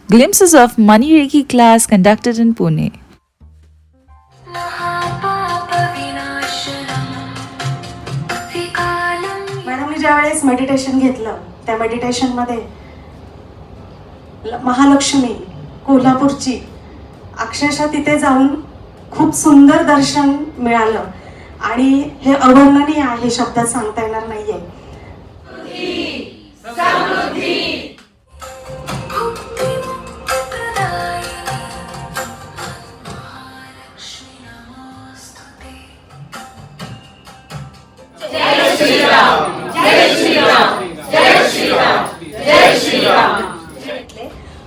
Glimpses of Mani Reiki class conducted in Pune. मॅडमनी ज्या वेळेस मेडिटेशन घेतलं त्या मेडिटेशनमध्ये महालक्ष्मी कोल्हापूरची अक्षरशः तिथे जाऊन खूप सुंदर दर्शन मिळालं आणि हे अवर्णनीय आहे, शब्दात सांगता येणार नाहीये.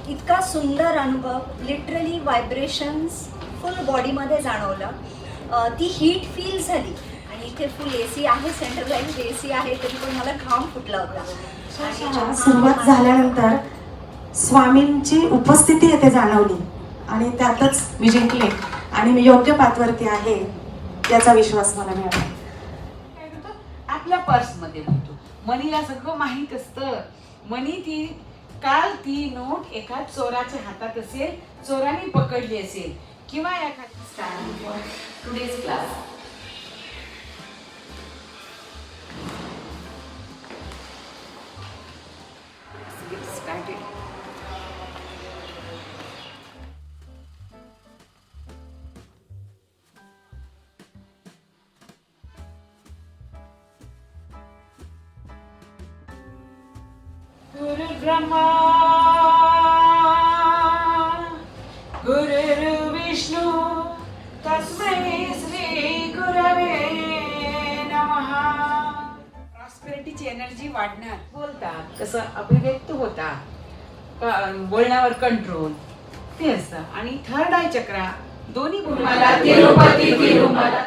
इतका सुंदर अनुभव, लिटरली व्हायब्रेशन्स फुल बॉडीमध्ये जाणवलं. ती हीट फील झाली आणि इथे फुल AC आहे, सेंट्रलाइज AC आहे, तरी पण मला घाम फुटला होता. सुरुवात झाल्यानंतर स्वामींची उपस्थिती येथे जाणवली आणि त्यातच मी जिंकले आणि मी योग्य पाथवरती आहे याचा विश्वास मला मिळाला. आपल्या पर्समध्ये होतो. मनीला सगळं माहीत असतं. मनी ती काल ती नोट एका चोराच्या हातात असेल, चोराने पकडली असेल किंवा टुडेज क्लास. गुरु ब्रह्मा गुरुर्विष्णू तस्मै श्री गुरवे नमः. प्रॉस्पेरिटीची एनर्जी वाढणार, बोलतात कसं अभिव्यक्त होता, बोलण्यावर कंट्रोल ते असतं. आणि थर्ड आय चक्रा दोन्ही भूमाला तिरुपती तिरुमला.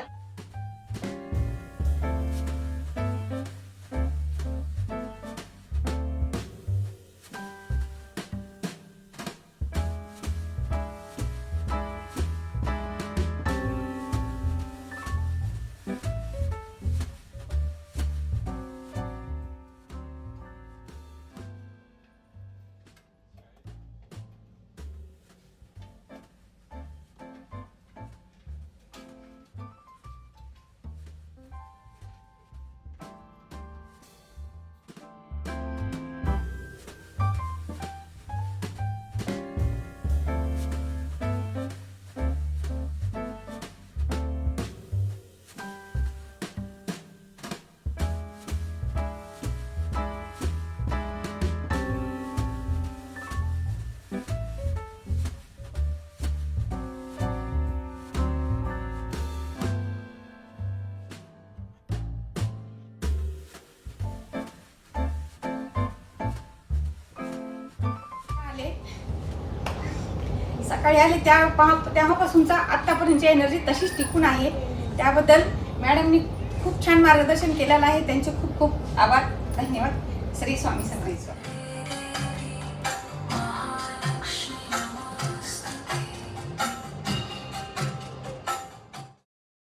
सकाळी आले तेव्हापासूनचा आत्तापर्यंतची एनर्जी तशीच टिकून आहे. त्याबद्दल मॅडमनी खूप छान मार्गदर्शन केलेलं आहे. त्यांचे खूप खूप आभार, धन्यवाद. श्री स्वामी समर्थ.